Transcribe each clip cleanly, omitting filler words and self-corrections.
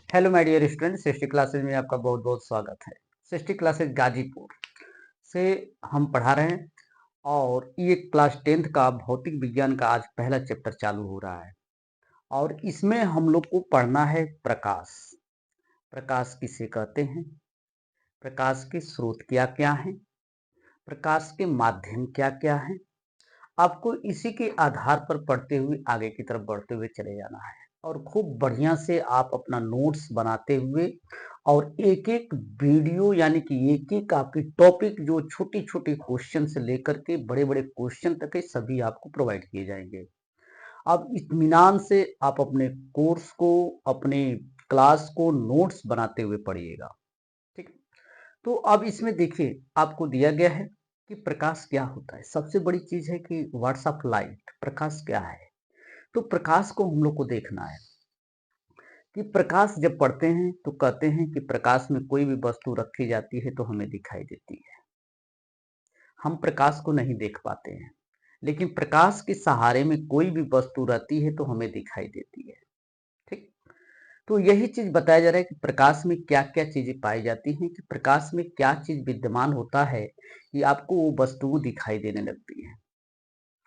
Hello my dear student, Srishti classes में आपका बहुत बहुत स्वागत है। सृष्टि क्लासेज गाजीपुर से हम पढ़ा रहे हैं और ये क्लास 10th का भौतिक विज्ञान का आज पहला चैप्टर चालू हो रहा है और इसमें हम लोग को पढ़ना है प्रकाश। प्रकाश किसे कहते हैं, प्रकाश के स्रोत क्या क्या हैं, प्रकाश के माध्यम क्या क्या हैं। आपको इसी के आधार पर पढ़ते हुए आगे की तरफ बढ़ते हुए चले जाना है और खूब बढ़िया से आप अपना नोट्स बनाते हुए और एक एक वीडियो यानी कि एक एक आपकी टॉपिक जो छोटी छोटी क्वेश्चन से लेकर के बड़े बड़े क्वेश्चन तक के सभी आपको प्रोवाइड किए जाएंगे। अब इत्मीनान से आप अपने कोर्स को, अपने क्लास को नोट्स बनाते हुए पढ़िएगा। ठीक। तो अब इसमें देखिए आपको दिया गया है कि प्रकाश क्या होता है। सबसे बड़ी चीज है कि व्हाट्स ऑफ लाइट, प्रकाश क्या है। तो प्रकाश को हम लोग को देखना है कि प्रकाश जब पढ़ते हैं तो कहते हैं कि प्रकाश में कोई भी वस्तु रखी जाती है तो हमें दिखाई देती है। हम प्रकाश को नहीं देख पाते हैं, लेकिन प्रकाश के सहारे में कोई भी वस्तु रहती है तो हमें दिखाई देती है। ठीक। तो यही चीज बताया जा रहा है कि प्रकाश में क्या क्या चीजें पाई जाती हैं, कि प्रकाश में क्या चीज विद्यमान होता है कि आपको वो वस्तु दिखाई देने लगती है।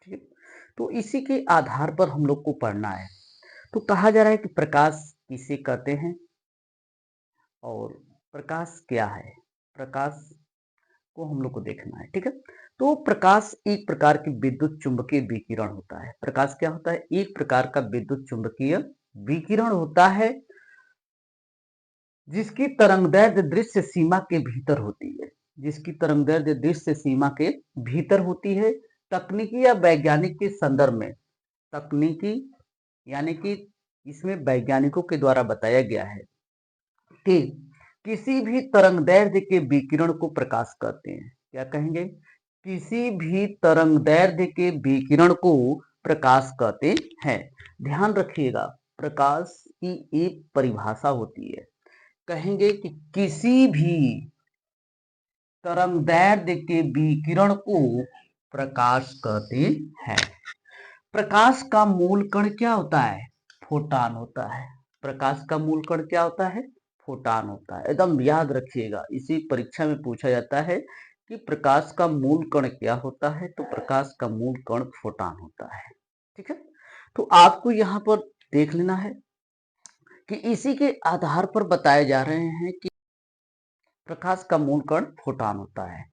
ठीक है। तो इसी के आधार पर हम लोग को पढ़ना है। तो कहा जा रहा है कि प्रकाश किसे कहते हैं और प्रकाश क्या है। प्रकाश को हम लोग को देखना है। ठीक है। तो प्रकाश एक प्रकार की विद्युत चुंबकीय विकिरण होता है। प्रकाश क्या होता है, एक प्रकार का विद्युत चुंबकीय विकिरण होता है जिसकी तरंगदैर्घ्य दृश्य सीमा के भीतर होती है। जिसकी तरंगदैर्घ्य दृश्य सीमा के भीतर होती है। तकनीकी या वैज्ञानिक के संदर्भ में, तकनीकी यानी कि इसमें वैज्ञानिकों के द्वारा बताया गया है कि किसी भी तरंगदैर्घ्य के विकिरण को प्रकाश कहते हैं। क्या कहेंगे, किसी भी तरंगदैर्घ्य के विकिरण को प्रकाश कहते हैं। ध्यान रखिएगा, प्रकाश की एक परिभाषा होती है। कहेंगे कि किसी भी तरंगदैर्घ्य के विकिरण को प्रकाश कहते हैं। प्रकाश का मूल कण क्या होता है, फोटान होता है। प्रकाश का मूल कण क्या होता है, फोटान होता है। एकदम याद रखिएगा, इसी परीक्षा में पूछा जाता है कि प्रकाश का मूल कण क्या होता है, तो प्रकाश का मूल कण फोटान होता है। ठीक है। तो आपको यहाँ पर देख लेना है कि इसी के आधार पर बताए जा रहे हैं कि प्रकाश का मूल कण फोटान होता है।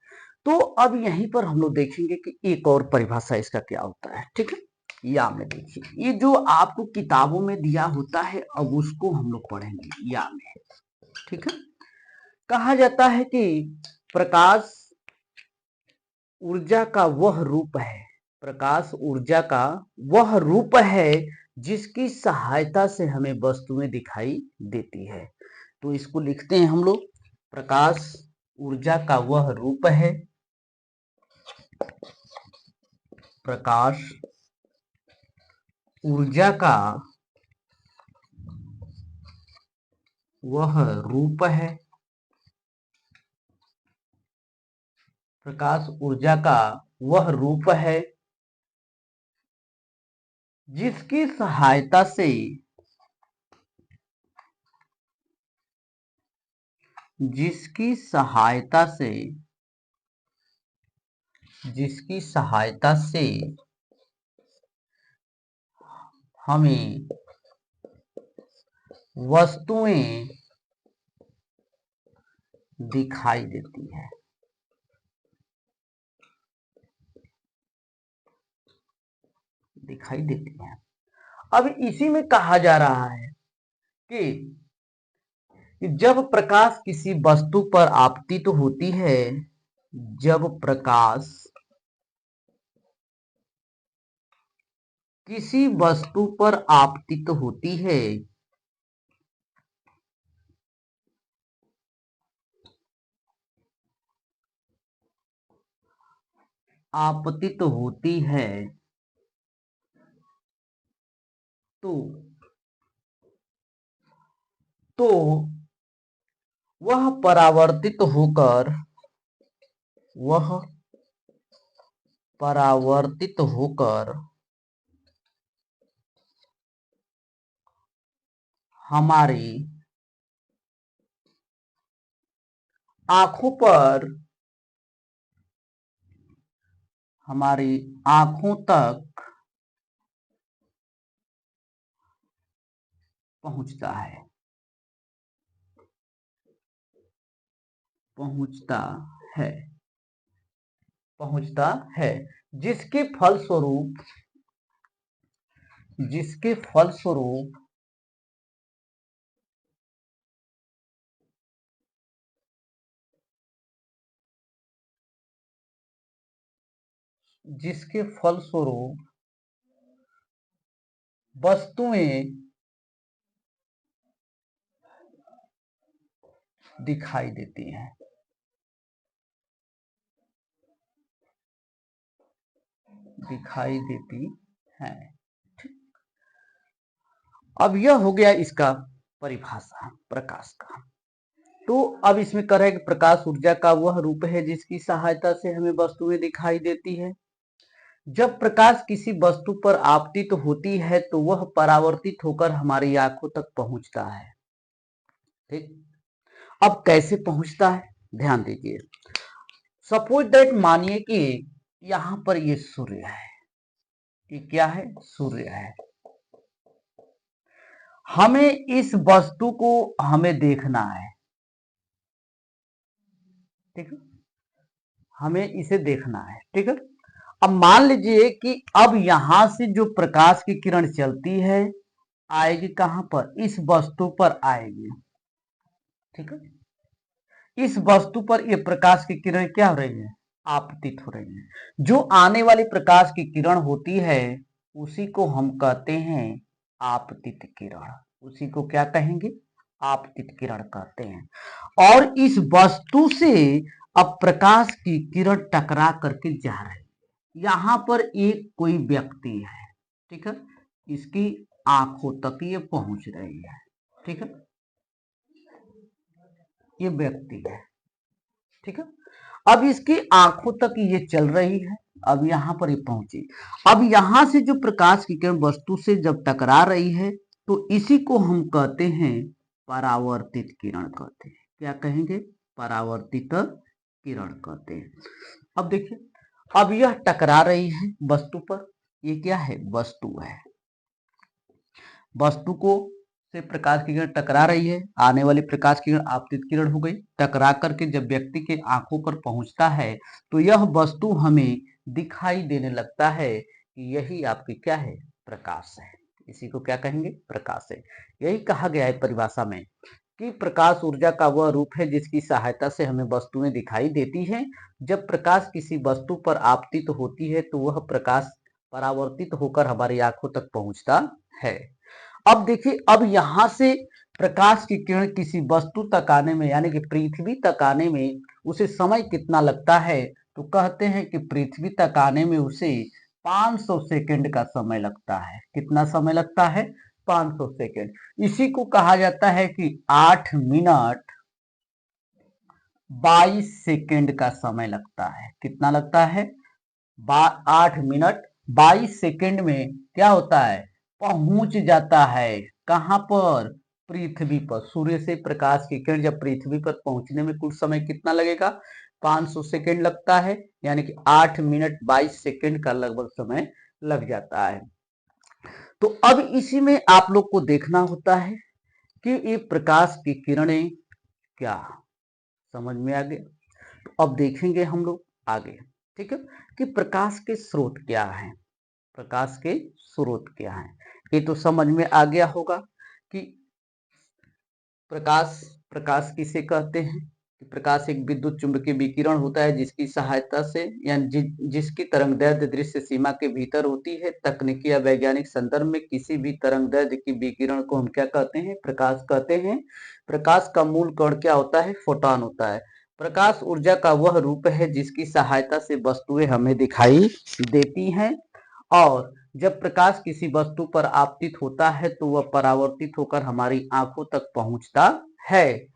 तो अब यहीं पर हम लोग देखेंगे कि एक और परिभाषा इसका क्या होता है। ठीक है। या में देखिए, ये जो आपको किताबों में दिया होता है अब उसको हम लोग पढ़ेंगे या में। ठीक है। कहा जाता है कि प्रकाश ऊर्जा का वह रूप है, प्रकाश ऊर्जा का वह रूप है जिसकी सहायता से हमें वस्तुएं दिखाई देती है। तो इसको लिखते हैं हम लोग, प्रकाश ऊर्जा का वह रूप है, प्रकाश ऊर्जा का वह रूप है, प्रकाश ऊर्जा का वह रूप है जिसकी सहायता से, जिसकी सहायता से, जिसकी सहायता से हमें वस्तुएं दिखाई देती है। दिखाई देती है। अब इसी में कहा जा रहा है कि जब प्रकाश किसी वस्तु पर आपतित होती है, जब प्रकाश किसी वस्तु पर आपतित होती है, आपतित होती है, तो तो वह परावर्तित होकर, वह परावर्तित होकर हमारी आंखों पर, हमारी आंखों तक पहुंचता है, पहुंचता है, पहुंचता है, जिसके फलस्वरूप, जिसके फलस्वरूप जिसके फलस्वरूप वस्तुएं दिखाई देती हैं, दिखाई देती हैं। अब यह हो गया इसका परिभाषा प्रकाश का। तो अब इसमें कह रहा है कि प्रकाश ऊर्जा का वह रूप है जिसकी सहायता से हमें वस्तुएं दिखाई देती है। जब प्रकाश किसी वस्तु पर आपतित होती है तो वह परावर्तित होकर हमारी आंखों तक पहुंचता है। ठीक, अब कैसे पहुंचता है ध्यान दीजिए। सपोज दैट, मानिए कि यहां पर ये सूर्य है, ये क्या है, सूर्य है। हमें इस वस्तु को हमें देखना है, ठीक है, हमें इसे देखना है, ठीक है। अब मान लीजिए कि अब यहां से जो प्रकाश की किरण चलती है आएगी कहां पर, इस वस्तु पर आएगी, ठीक है। इस वस्तु पर ये प्रकाश की किरण क्या हो रही है, आपतित हो रही है। जो आने वाली प्रकाश की किरण होती है उसी को हम कहते हैं आपतित किरण, उसी को क्या कहेंगे, आपतित किरण कहते हैं। और इस वस्तु से अब प्रकाश की किरण टकरा करके जा रही है। यहां पर एक कोई व्यक्ति है, ठीक है, इसकी आंखों तक ये पहुंच रही है, ठीक है, ये व्यक्ति है, ठीक है। अब इसकी आंखों तक ये चल रही है, अब यहां पर ये पहुंची। अब यहां से जो प्रकाश की किरण वस्तु से जब टकरा रही है तो इसी को हम कहते हैं परावर्तित किरण कहते हैं। क्या कहेंगे, परावर्तित किरण कहते हैं। अब देखिए, अब यह टकरा रही है वस्तु पर, ये क्या है, वस्तु है। वस्तु को से प्रकाश की किरण टकरा रही है, आने वाली प्रकाश की किरण आपतित किरण हो गई। टकरा करके जब व्यक्ति के आंखों पर पहुंचता है तो यह वस्तु हमें दिखाई देने लगता है कि यही आपकी क्या है, प्रकाश है। इसी को क्या कहेंगे, प्रकाश है। यही कहा गया है परिभाषा में कि प्रकाश ऊर्जा का वह रूप है जिसकी सहायता से हमें वस्तुएं दिखाई देती हैं। जब प्रकाश किसी वस्तु पर आपतित होती है तो वह प्रकाश परावर्तित होकर हमारी आंखों तक पहुंचता है। अब देखिए, अब यहां से प्रकाश की किरण किसी वस्तु तक आने में, यानी कि पृथ्वी तक आने में उसे समय कितना लगता है, तो कहते हैं कि पृथ्वी तक आने में उसे 500 सेकंड का समय लगता है। कितना समय लगता है, 500 सेकंड। इसी को कहा जाता है कि 8 मिनट 22 सेकंड का समय लगता है। कितना लगता है, 8 मिनट 22 सेकंड में क्या होता है, पहुंच जाता है कहां पर, पृथ्वी पर। सूर्य से प्रकाश की किरण जब पृथ्वी पर पहुंचने में कुल समय कितना लगेगा, 500 सेकंड लगता है, यानी कि 8 मिनट 22 सेकंड का लगभग समय लग जाता है। तो अब इसी में आप लोग को देखना होता है कि ये प्रकाश की किरणें क्या, समझ में आ गया। तो अब देखेंगे हम लोग आगे, ठीक है, कि प्रकाश के स्रोत क्या हैं। प्रकाश के स्रोत क्या हैं, ये तो समझ में आ गया होगा कि प्रकाश, प्रकाश किसे कहते हैं, कि प्रकाश एक विद्युत चुंबकीय विकिरण होता है जिसकी सहायता से यानी जिसकी तरंगदैर्ध्य दृश्य सीमा के भीतर होती है। तकनीकी या वैज्ञानिक संदर्भ में किसी भी तरंगदैर्ध्य की विकिरण को हम क्या कहते हैं, प्रकाश कहते हैं। प्रकाश का मूल कण क्या होता है, फोटॉन होता है। प्रकाश ऊर्जा का वह रूप है जिसकी सहायता से वस्तुएं हमें दिखाई देती हैं। और जब प्रकाश किसी वस्तु पर आपतित होता है तो वह परावर्तित होकर हमारी आंखों तक पहुंचता है,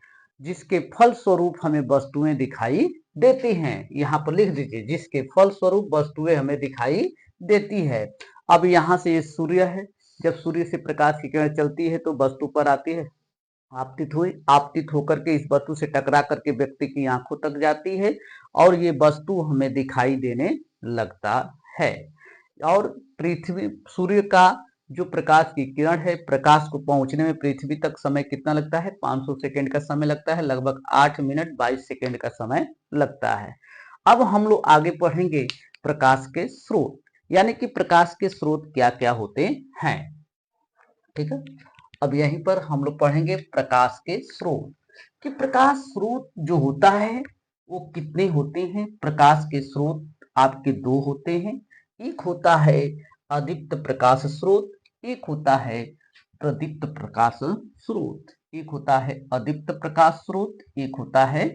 जिसके फल स्वरूप हमें वस्तुएं दिखाई देती हैं। यहाँ पर लिख दीजिए, जिसके फल स्वरूप वस्तुएं हमें दिखाई देती है। अब यहाँ से ये सूर्य है, जब सूर्य से प्रकाश की किरण चलती है तो वस्तु पर आती है, आपतित हुई, आपतित होकर के इस वस्तु से टकरा करके व्यक्ति की आंखों तक जाती है और ये वस्तु हमें दिखाई देने लगता है। और पृथ्वी सूर्य का जो प्रकाश की किरण है, प्रकाश को पहुंचने में पृथ्वी तक समय कितना लगता है? 500 सेकेंड का समय लगता है, लगभग 8 मिनट 22 सेकेंड का समय लगता है। अब हम लोग आगे पढ़ेंगे प्रकाश के स्रोत, यानी कि प्रकाश के स्रोत क्या क्या होते हैं। ठीक है, अब यहीं पर हम लोग पढ़ेंगे प्रकाश के स्रोत, कि प्रकाश स्रोत जो होता है वो कितने होते हैं। प्रकाश के स्रोत आपके दो होते हैं, एक होता है अदीप्त प्रकाश स्रोत, एक होता है प्रदीप्त प्रकाश स्रोत। एक होता है अदीप्त प्रकाश स्रोत, एक होता है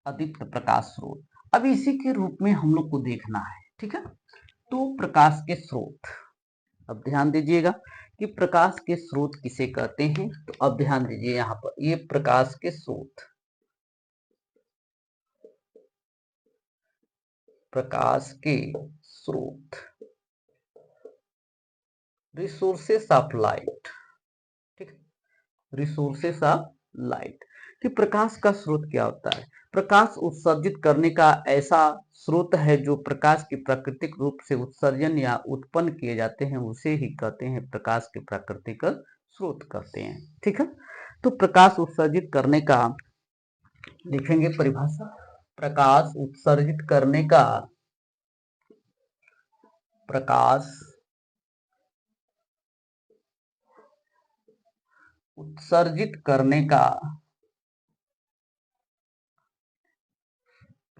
अदीप्त प्रकाश स्रोत। अब इसी के रूप में हम लोग को देखना है। ठीक है, तो प्रकाश के स्रोत, अब ध्यान दीजिएगा कि प्रकाश के स्रोत किसे कहते हैं। तो अब ध्यान दीजिए यहाँ पर, ये प्रकाश के स्रोत, प्रकाश के स्रोत, रिसोर्सेस ऑफ लाइट। ठीक, रिसोर्सेस ऑफ लाइट, कि प्रकाश का स्रोत क्या होता है। प्रकाश उत्सर्जित करने का ऐसा स्रोत है जो प्रकाश की प्राकृतिक रूप से उत्सर्जन या उत्पन्न किए जाते हैं, उसे ही कहते हैं प्रकाश के प्राकृतिक स्रोत कहते हैं। ठीक है, तो प्रकाश उत्सर्जित करने का लिखेंगे परिभाषा, प्रकाश उत्सर्जित करने का, प्रकाश उत्सर्जित करने का,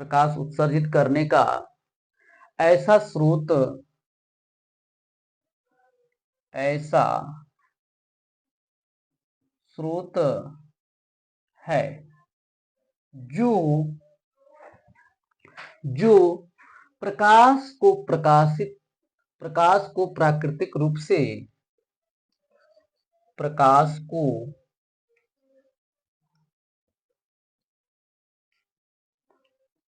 प्रकाश उत्सर्जित करने का ऐसा स्रोत, ऐसा स्रोत है जो जो प्रकाश को प्राकृतिक रूप से, प्रकाश को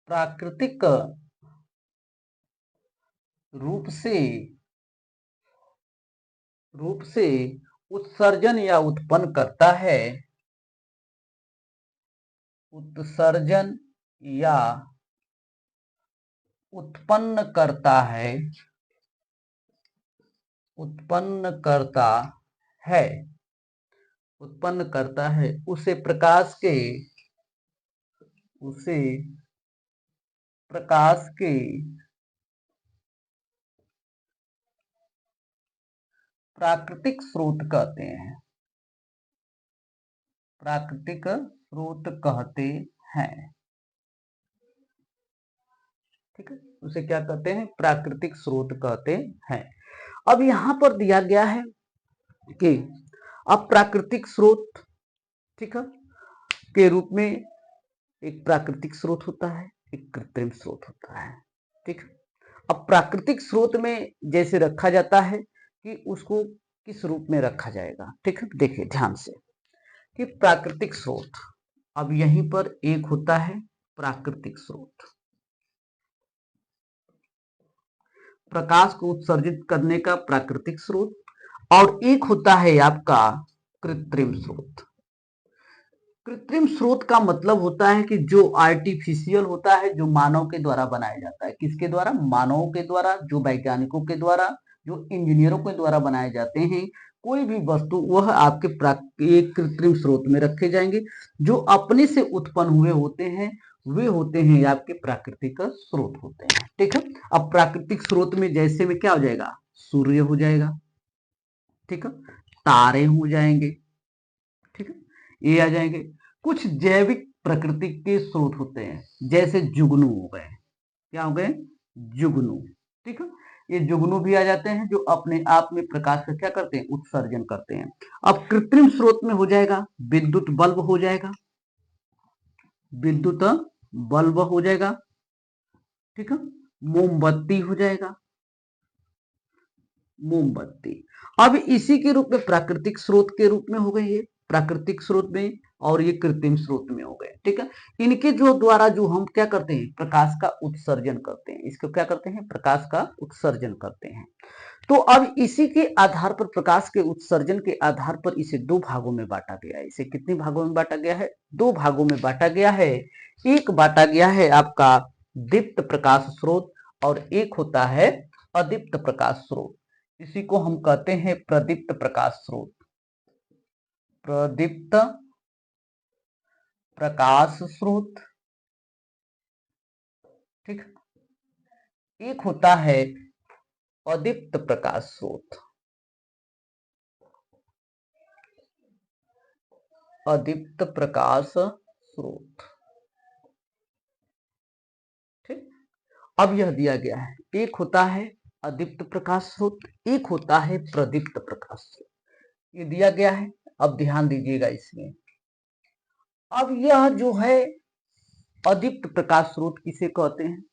प्राकृतिक रूप से उत्सर्जन या उत्पन्न करता है, उत्सर्जन या उत्पन्न करता है, उत्पन्न करता है, उत्पन्न करता है, उसे प्रकाश के, उसे प्रकाश के प्राकृतिक स्रोत कहते हैं, प्राकृतिक स्रोत कहते हैं। ठीक है, उसे क्या कहते हैं? प्राकृतिक स्रोत कहते हैं। अब यहां पर दिया गया है कि अब प्राकृतिक स्रोत, ठीक है, के रूप में एक प्राकृतिक स्रोत होता है, एक कृत्रिम स्रोत होता है। ठीक, अब प्राकृतिक स्रोत में जैसे रखा जाता है कि उसको किस रूप में रखा जाएगा। ठीक है, देखिए ध्यान से कि प्राकृतिक स्रोत, अब यहीं पर एक होता है प्राकृतिक स्रोत, प्रकाश को उत्सर्जित करने का प्राकृतिक स्रोत, और एक होता है आपका कृत्रिम स्रोत। कृत्रिम स्रोत का मतलब होता है कि जो आर्टिफिशियल होता है, जो मानव के द्वारा बनाया जाता है। किसके द्वारा? मानवों के द्वारा, जो वैज्ञानिकों के द्वारा, जो इंजीनियरों के द्वारा बनाए जाते हैं। कोई भी वस्तु वह आपके एक कृत्रिम स्रोत में रखे जाएंगे। जो अपने से उत्पन्न हुए होते हैं वे होते हैं आपके प्राकृतिक स्रोत होते हैं। ठीक है, अब प्राकृतिक स्रोत में जैसे में क्या हो जाएगा? सूर्य हो जाएगा, ठीक है, तारे हो जाएंगे, ठीक है, ये आ जाएंगे। कुछ जैविक प्रकृति के स्रोत होते हैं, जैसे जुगनू हो गए। क्या हो गए? जुगनू। ठीक है, ये जुगनू भी आ जाते हैं, जो अपने आप में प्रकाश का क्या करते हैं? उत्सर्जन करते हैं। अब कृत्रिम स्रोत में हो जाएगा विद्युत बल्ब हो जाएगा, विद्युत बल्ब हो जाएगा, ठीक है, मोमबत्ती हो जाएगा, मोमबत्ती। अब इसी के रूप में प्राकृतिक स्रोत के रूप में हो गए, ये प्राकृतिक स्रोत में, और ये कृत्रिम स्रोत में हो गए। ठीक है, इनके जो द्वारा जो हम क्या करते हैं? प्रकाश का उत्सर्जन करते हैं। इसको क्या करते हैं? प्रकाश का उत्सर्जन करते हैं। तो अब इसी के आधार पर, प्रकाश के उत्सर्जन के आधार पर इसे दो भागों में बांटा गया है। इसे कितने भागों में बांटा गया है? दो भागों में बांटा गया है। एक बांटा गया है आपका दीप्त प्रकाश स्रोत और एक होता है अदीप्त प्रकाश स्रोत। इसी को हम कहते हैं प्रदीप्त प्रकाश स्रोत। प्रदीप्त प्रकाश स्रोत, ठीक। एक होता है अदीप्त प्रकाश स्रोत। अदीप्त प्रकाश स्रोत, ठीक। अब यह दिया गया है, एक होता है अदीप्त प्रकाश स्रोत, एक होता है प्रदीप्त प्रकाश स्रोत। ये दिया गया है। अब ध्यान दीजिएगा इसमें। अब यह जो है अदीप्त प्रकाश स्रोत किसे कहते हैं?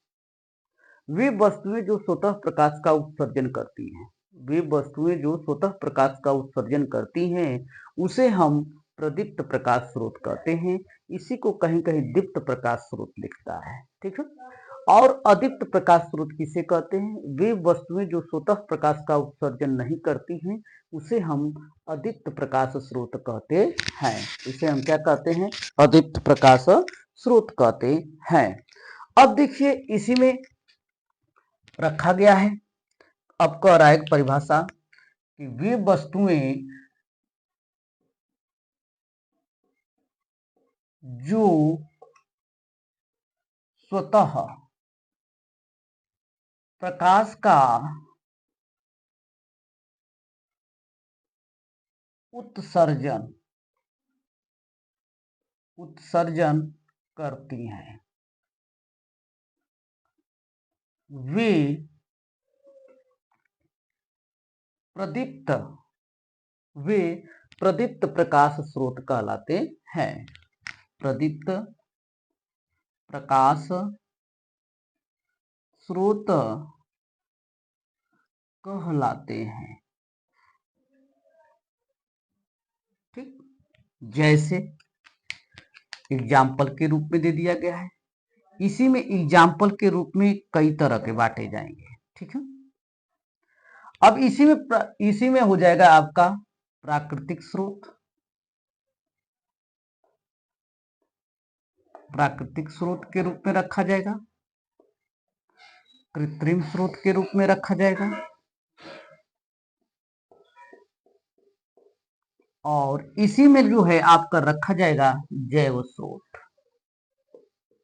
वे वस्तुएं जो स्वतः प्रकाश का उत्सर्जन करती हैं, वे वस्तुएं जो स्वतः प्रकाश का उत्सर्जन करती हैं उसे हम प्रदीप्त प्रकाश स्रोत कहते हैं। इसी को कहीं कहीं दीप्त प्रकाश स्रोत लिखता है, ठीक है। और अदीप्त प्रकाश स्रोत किसे कहते हैं? वे वस्तुएं जो स्वतः प्रकाश का उत्सर्जन नहीं करती हैं उसे हम अदीप्त प्रकाश स्रोत कहते हैं। इसे हम क्या कहते हैं? अदीप्त प्रकाश स्रोत कहते हैं। अब देखिए इसी में रखा गया है, अब कह रहा है परिभाषा कि वे वस्तुएं जो स्वतः प्रकाश का उत्सर्जन करती हैं वे प्रदीप्त प्रकाश स्रोत कहलाते हैं। प्रदीप्त प्रकाश स्रोत कहलाते हैं, ठीक। जैसे एग्जाम्पल के रूप में दे दिया गया है। इसी में एग्जाम्पल के रूप में कई तरह के बांटे जाएंगे, ठीक है। अब इसी में हो जाएगा आपका प्राकृतिक स्रोत, प्राकृतिक स्रोत के रूप में रखा जाएगा, कृत्रिम स्रोत के रूप में रखा जाएगा, और इसी में जो है आपका रखा जाएगा जैव स्रोत,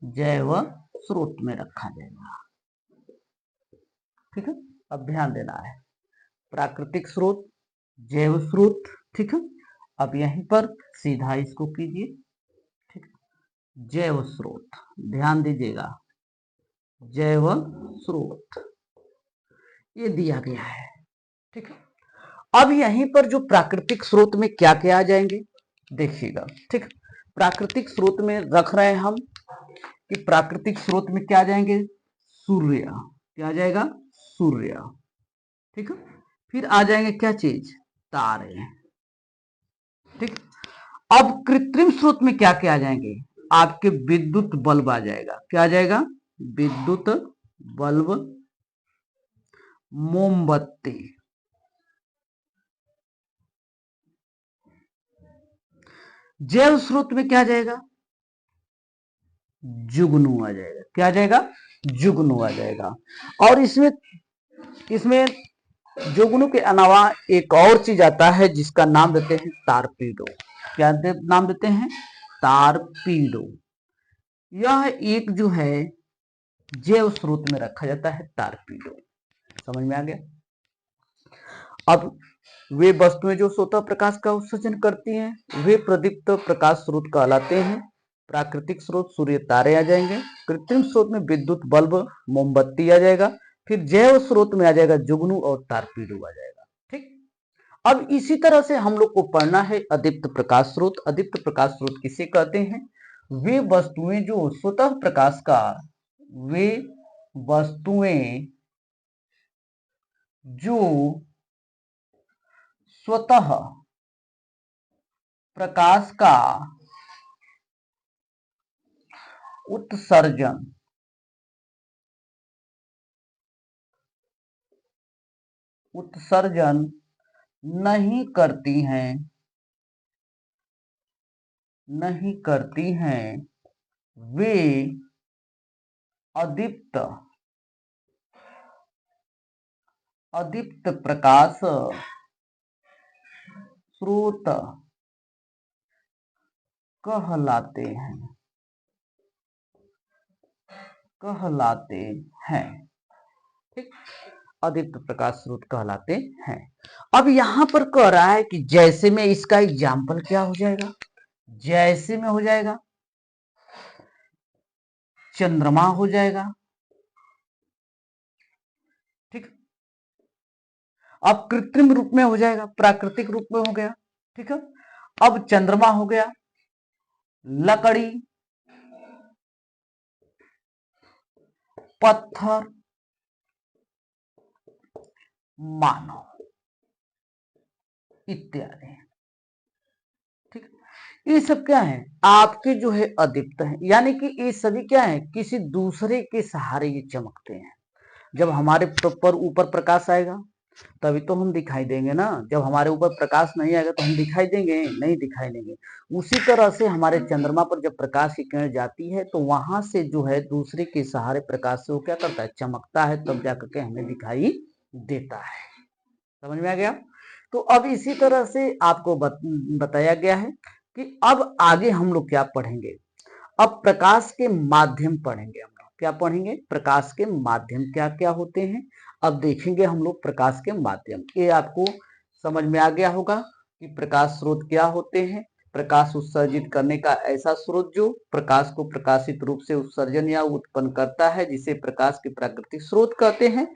जैव स्रोत में रखा जाएगा, ठीक है। अब ध्यान देना है, प्राकृतिक स्रोत, जैव स्रोत, ठीक है। अब यहीं पर सीधा इसको कीजिए, ठीक। जैव स्रोत, ध्यान दीजिएगा, जैव स्रोत ये दिया गया है, ठीक है। अब यहीं पर जो प्राकृतिक स्रोत में क्या क्या आ जाएंगे देखिएगा, ठीक। प्राकृतिक स्रोत में रख रहे हैं हम कि प्राकृतिक स्रोत में क्या आ जाएंगे? सूर्य, क्या आ जाएगा? सूर्य, ठीक है। फिर आ जाएंगे क्या चीज? तारे, ठीक। अब कृत्रिम स्रोत में क्या क्या आ जाएंगे? आपके विद्युत बल्ब आ जाएगा, क्या आ जाएगा? विद्युत बल्ब, मोमबत्ती। जैव स्रोत में क्या आ जाएगा? जुगनू आ जाएगा, क्या आ जाएगा? जुगनू आ जाएगा। और इसमें इसमें जुगनू के अलावा एक और चीज आता है जिसका नाम देते हैं तारपीडो। क्या नाम देते हैं? तारपीडो। यह एक जो है जैव स्रोत में रखा जाता है, तारपीडो। समझ में आ गया? अब वे वस्तुएं जो स्वतः प्रकाश का उत्सर्जन करती हैं वे प्रदीप्त प्रकाश स्रोत कहलाते हैं। प्राकृतिक स्रोत सूर्य, तारे आ जाएंगे। कृत्रिम स्रोत में विद्युत बल्ब, मोमबत्ती आ जाएगा। फिर जैव स्रोत में आ जाएगा जुगनू और तारपीडो आ जाएगा, ठीक। अब इसी तरह से हम लोग को पढ़ना है अदीप्त प्रकाश स्रोत। अदीप्त प्रकाश स्रोत किसे कहते हैं? वे वस्तुएं जो स्वतः प्रकाश का, वे वस्तुएं जो स्वतः प्रकाश का उत्सर्जन उत्सर्जन नहीं करती हैं, नहीं करती हैं, वे अदीप्त अदीप्त प्रकाश स्रोत कहलाते हैं, कहलाते हैं। ठीक, अदीप्त प्रकाश स्रोत कहलाते हैं। अब यहां पर कह रहा है कि जैसे में इसका एग्जाम्पल क्या हो जाएगा, जैसे में हो जाएगा चंद्रमा हो जाएगा। ठीक, अब कृत्रिम रूप में हो जाएगा, प्राकृतिक रूप में हो गया। ठीक है, अब चंद्रमा हो गया, लकड़ी, पत्थर, मानव इत्यादि। ठीक, ये सब क्या है, आपके जो है अदीप्त है, यानी कि ये सभी क्या है, किसी दूसरे के सहारे ये चमकते हैं। जब हमारे पर ऊपर प्रकाश आएगा तभी तो हम दिखाई देंगे ना, जब हमारे ऊपर प्रकाश नहीं आएगा तो हम दिखाई देंगे नहीं, दिखाई देंगे। उसी तरह से हमारे चंद्रमा पर जब प्रकाश की किरण जाती है तो वहां से जो है दूसरे के सहारे प्रकाश से वो क्या करता है, चमकता है, तब जाकर के हमें दिखाई देता है। समझ में आ गया। तो अब इसी तरह से आपको बताया गया है कि अब आगे हम लोग क्या पढ़ेंगे, अब प्रकाश के माध्यम पढ़ेंगे। हम लोग क्या पढ़ेंगे, प्रकाश के माध्यम क्या क्या होते हैं। अब देखेंगे हम लोग प्रकाश के माध्यम। ये आपको समझ में आ गया होगा कि प्रकाश स्रोत क्या होते हैं। प्रकाश उत्सर्जित करने का ऐसा स्रोत जो प्रकाश को प्रकाशित रूप से उत्सर्जन या उत्पन्न करता है, जिसे प्रकाश के प्राकृतिक स्रोत कहते हैं।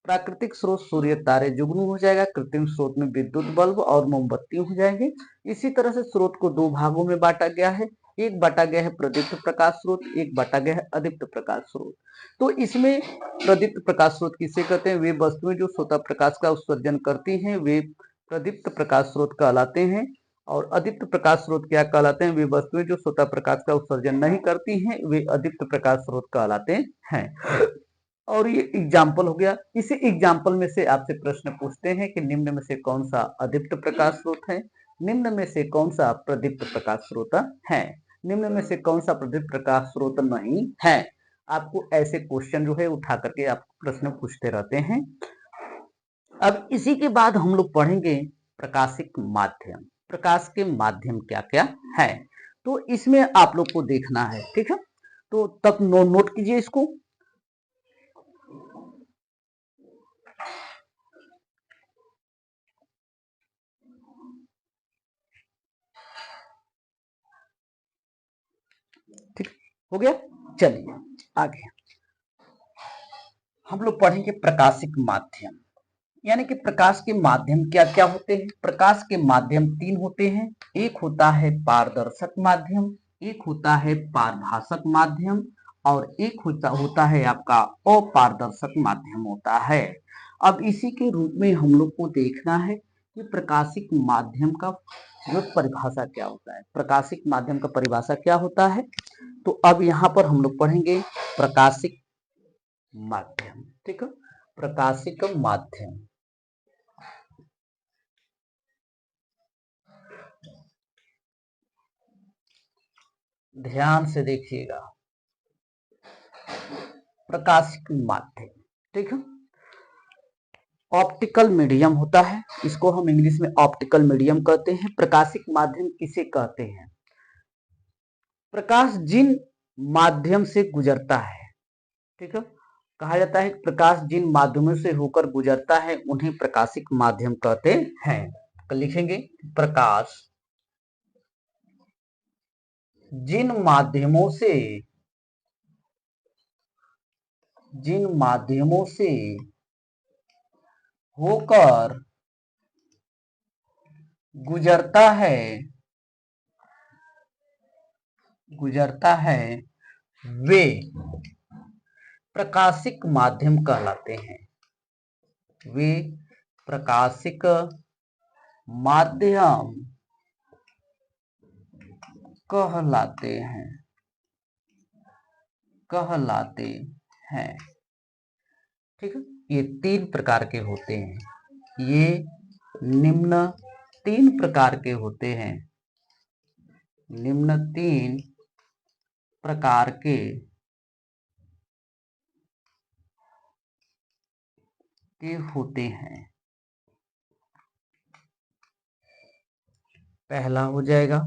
प्राकृतिक स्रोत सूर्य, तारे, जुगनू हो जाएगा। कृत्रिम स्रोत में विद्युत बल्ब और मोमबत्ती हो जाएंगे। इसी तरह से स्रोत को दो भागों में बांटा गया है, एक बांटा गया है प्रदीप्त प्रकाश स्रोत, एक बांटा गया है अदीप्त प्रकाश स्रोत। तो इसमें प्रदीप्त प्रकाश स्रोत किसे कहते हैं, वे वस्तुएं जो स्वतः प्रकाश का उत्सर्जन करती हैं वे प्रदीप्त प्रकाश स्रोत कहलाते हैं। और अदीप्त प्रकाश स्रोत क्या कहलाते हैं, वे वस्तुएं जो स्वतः प्रकाश का उत्सर्जन नहीं करती हैं वे अदीप्त प्रकाश स्रोत कहलाते हैं। और ये एग्जाम्पल हो गया। इसी एग्जाम्पल में से आपसे प्रश्न पूछते हैं कि निम्न में से कौन सा अदीप्त प्रकाश स्रोत है, निम्न में से कौन सा प्रदीप्त प्रकाश स्रोत है, निम्न में से कौन सा प्रदीप्त प्रकाश स्रोत नहीं है। आपको ऐसे क्वेश्चन जो है उठा करके आप प्रश्न पूछते रहते हैं। अब इसी के बाद हम लोग पढ़ेंगे प्रकाशिक माध्यम। प्रकाश के माध्यम क्या क्या है, तो इसमें आप लोग को देखना है। ठीक है, तो तब नोट कीजिए इसको। ठीक हो गया, चलिए आगे हम लोग पढ़ेंगे प्रकाशिक माध्यम। यानी कि प्रकाश के माध्यम क्या क्या होते हैं। प्रकाश के माध्यम तीन होते हैं, एक होता है पारदर्शक माध्यम, एक होता है पारभाषक माध्यम और एक होता है आपका अपारदर्शक माध्यम होता है। अब इसी के रूप में हम लोग को देखना है कि प्रकाशिक माध्यम का जो परिभाषा क्या होता है, प्रकाशिक माध्यम का परिभाषा क्या होता है। तो अब यहाँ पर हम लोग पढ़ेंगे प्रकाशिक माध्यम। ठीक है, प्रकाशिक माध्यम। ध्यान से देखिएगा, प्रकाशिक माध्यम। ठीक है, ऑप्टिकल मीडियम होता है, इसको हम इंग्लिश में ऑप्टिकल मीडियम कहते हैं। प्रकाशिक माध्यम किसे कहते हैं, प्रकाश जिन माध्यम से गुजरता है। ठीक है, कहा जाता है प्रकाश जिन माध्यमों से होकर गुजरता है उन्हें प्रकाशिक माध्यम कहते हैं। तो लिखेंगे प्रकाश जिन माध्यमों से होकर गुजरता है वे प्रकाशिक माध्यम कहलाते हैं, वे प्रकाशिक माध्यम कहलाते हैं। ठीक है, ये तीन प्रकार के होते हैं, ये निम्न 3 प्रकार के होते हैं। निम्न 3 प्रकार के होते हैं। पहला हो जाएगा,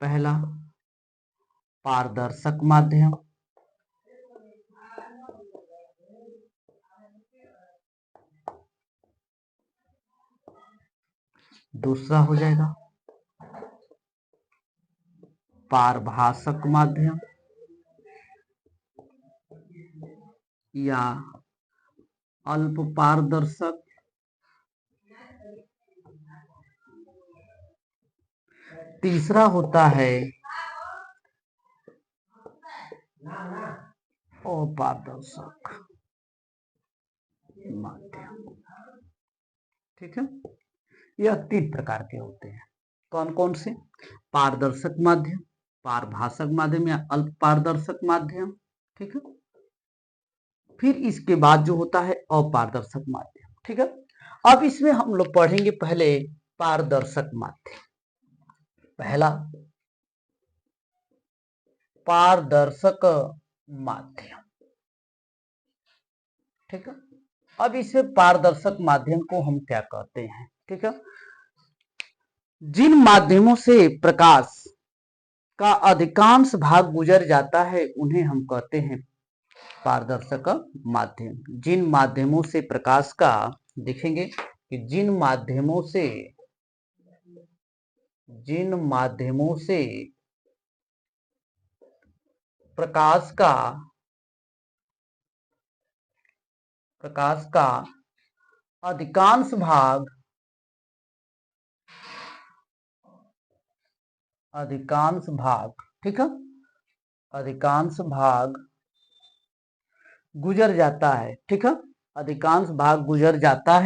पहला पारदर्शक माध्यम, दूसरा हो जाएगा पारभाषक माध्यम या अल्प पारदर्शक, तीसरा होता है अपारदर्शक माध्यम। ठीक है, यह 3 प्रकार के होते हैं। कौन कौन से? पारदर्शक माध्यम, पारभाषक माध्यम या अल्प पारदर्शक माध्यम। ठीक है, फिर इसके बाद जो होता है अपारदर्शक माध्यम। ठीक है, अब इसमें हम लोग पढ़ेंगे पहले पारदर्शक माध्यम। पहला पारदर्शक माध्यम। ठीक है, अब इसमें पारदर्शक माध्यम को हम क्या कहते हैं? ठीक है, जिन माध्यमों से प्रकाश का अधिकांश भाग गुजर जाता है उन्हें हम कहते हैं पारदर्शक माध्यम। जिन माध्यमों से प्रकाश का, देखेंगे कि जिन माध्यमों से प्रकाश का अधिकांश भाग, ठीक है, अधिकांश भाग गुजर जाता है। ठीक है, अधिकांश भाग गुजर जाता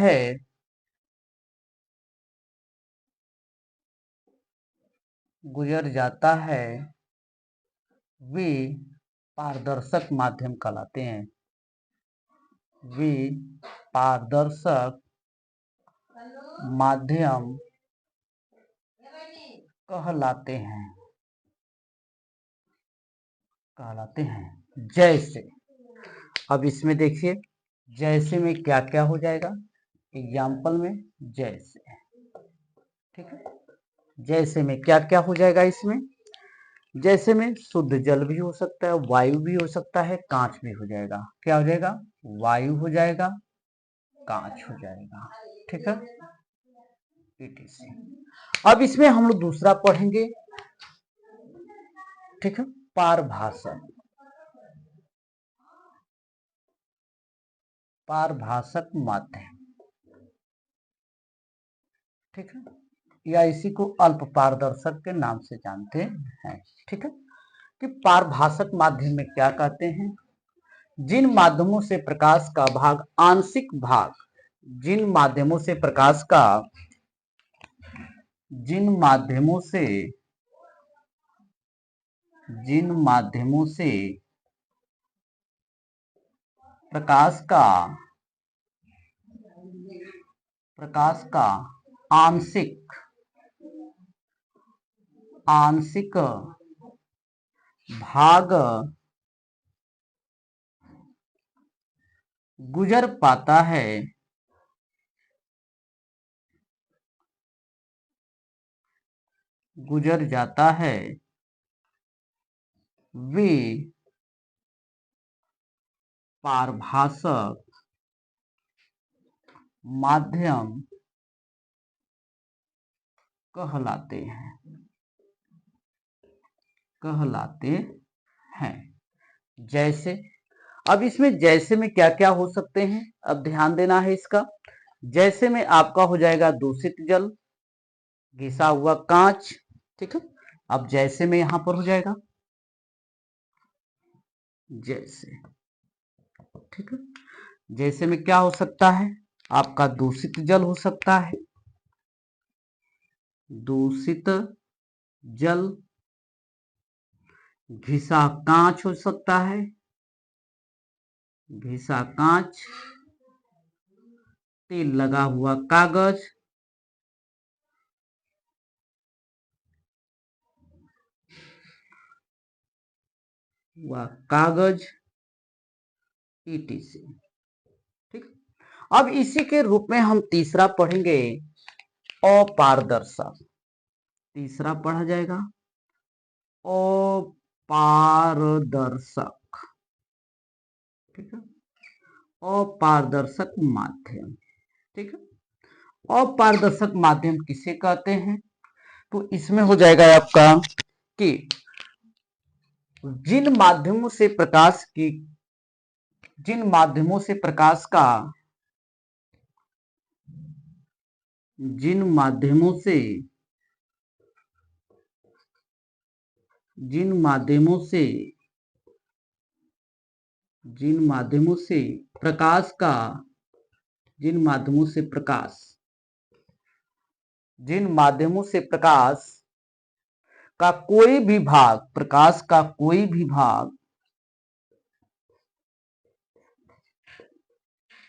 है, वे पारदर्शक माध्यम कहलाते हैं। वे पारदर्शक माध्यम कहलाते हैं। जैसे, अब इसमें देखिए जैसे में क्या क्या हो जाएगा एग्जाम्पल में। जैसे, ठीक है, जैसे में क्या क्या हो जाएगा इसमें? जैसे में शुद्ध जल भी हो सकता है, वायु भी हो सकता है, कांच भी हो जाएगा। क्या हो जाएगा? वायु हो जाएगा, कांच हो जाएगा। ठीक है, etc। अब इसमें हम लोग दूसरा पढ़ेंगे, ठीक है, पारभाषक माध्यम। ठीक है, या इसी को अल्प पारदर्शक के नाम से जानते हैं। ठीक है, कि पारभाषक माध्यम में क्या कहते हैं? जिन माध्यमों से प्रकाश का भाग आंशिक भाग, जिन माध्यमों से प्रकाश का आंशिक भाग गुजर जाता है, वे पारभाषक माध्यम कहलाते हैं। जैसे, अब इसमें जैसे में क्या क्या हो सकते हैं? अब ध्यान देना है इसका। जैसे में आपका हो जाएगा दूषित जल, घिसा हुआ कांच। ठीक है, अब जैसे में यहां पर हो जाएगा जैसे। ठीक है, जैसे में क्या हो सकता है? आपका दूषित जल हो सकता है, दूषित जल, घिसा कांच हो सकता है, घिसा कांच, तेल लगा हुआ कागज, व कागज ETC। ठीक, अब इसी के रूप में हम तीसरा पढ़ेंगे अपारदर्शक। तीसरा पढ़ा जाएगा अपारदर्शक। ठीक है, अपारदर्शक माध्यम। ठीक है, अपारदर्शक माध्यम किसे कहते हैं? तो इसमें हो जाएगा आपका कि जिन माध्यमों से प्रकाश की जिन माध्यमों से प्रकाश का जिन माध्यमों से जिन माध्यमों से जिन माध्यमों से प्रकाश का जिन माध्यमों से प्रकाश जिन माध्यमों से प्रकाश का कोई भी भाग प्रकाश का कोई भी भाग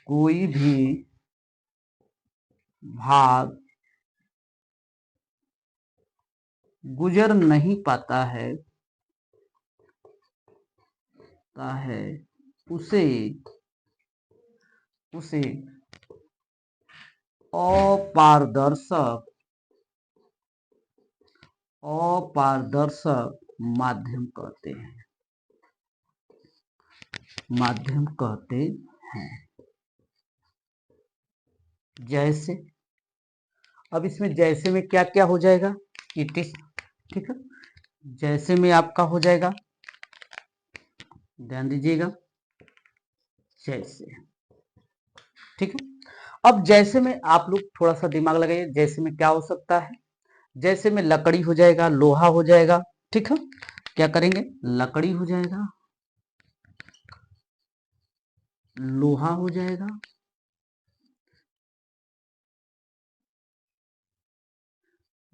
कोई भी भाग गुजर नहीं पाता है उसे उसे अपारदर्शक अपारदर्शक माध्यम कहते हैं जैसे, अब इसमें जैसे में क्या क्या हो जाएगा? It is. ठीक है, जैसे में आपका हो जाएगा, ध्यान दीजिएगा, जैसे। ठीक है, अब जैसे में आप लोग थोड़ा सा दिमाग लगाइए, जैसे में क्या हो सकता है? जैसे में लकड़ी हो जाएगा, लोहा हो जाएगा। ठीक है, क्या करेंगे? लकड़ी हो जाएगा, लोहा हो जाएगा,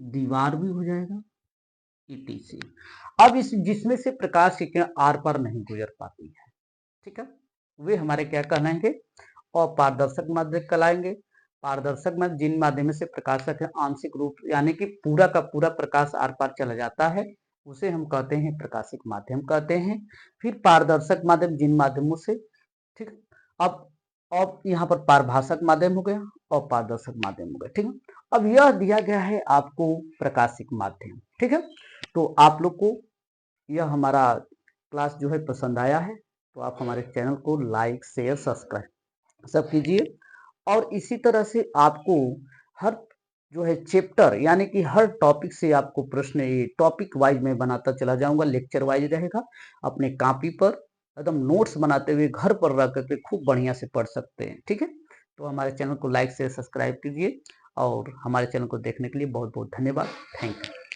दीवार भी हो जाएगा, ETC। अब इस जिसमें से प्रकाश की किरण आर पार नहीं गुजर पाती है, ठीक है, वे हमारे क्या कहलाएंगे? अपारदर्शक माध्यम कहलाएंगे। पारदर्शक माध्यम जिन माध्यम से प्रकाश का किरण आंशिक रूप यानी कि पूरा का पूरा प्रकाश आर पार चला जाता है, उसे हम कहते हैं प्रकाशिक माध्यम कहते हैं। फिर पारदर्शक माध्यम जिन माध्यमों से, ठीक, अब यहाँ पर पारभाषक माध्यम हो गया और पारदर्शक माध्यम हो गया। ठीक है, अब यह दिया गया है आपको प्रकाशिक माध्यम। ठीक है, तो आप लोग को यह हमारा क्लास जो है पसंद आया है तो आप हमारे चैनल को लाइक शेयर सब्सक्राइब सब कीजिए। और इसी तरह से आपको हर जो है चैप्टर यानी कि हर टॉपिक से आपको प्रश्न ये टॉपिक वाइज में बनाता चला जाऊंगा, लेक्चर वाइज रहेगा। अपने कॉपी पर एकदम नोट्स बनाते हुए घर पर रख करके खूब बढ़िया से पढ़ सकते हैं। ठीक है, तो हमारे चैनल को लाइक शेयर सब्सक्राइब कीजिए और हमारे चैनल को देखने के लिए बहुत बहुत धन्यवाद। Thank you.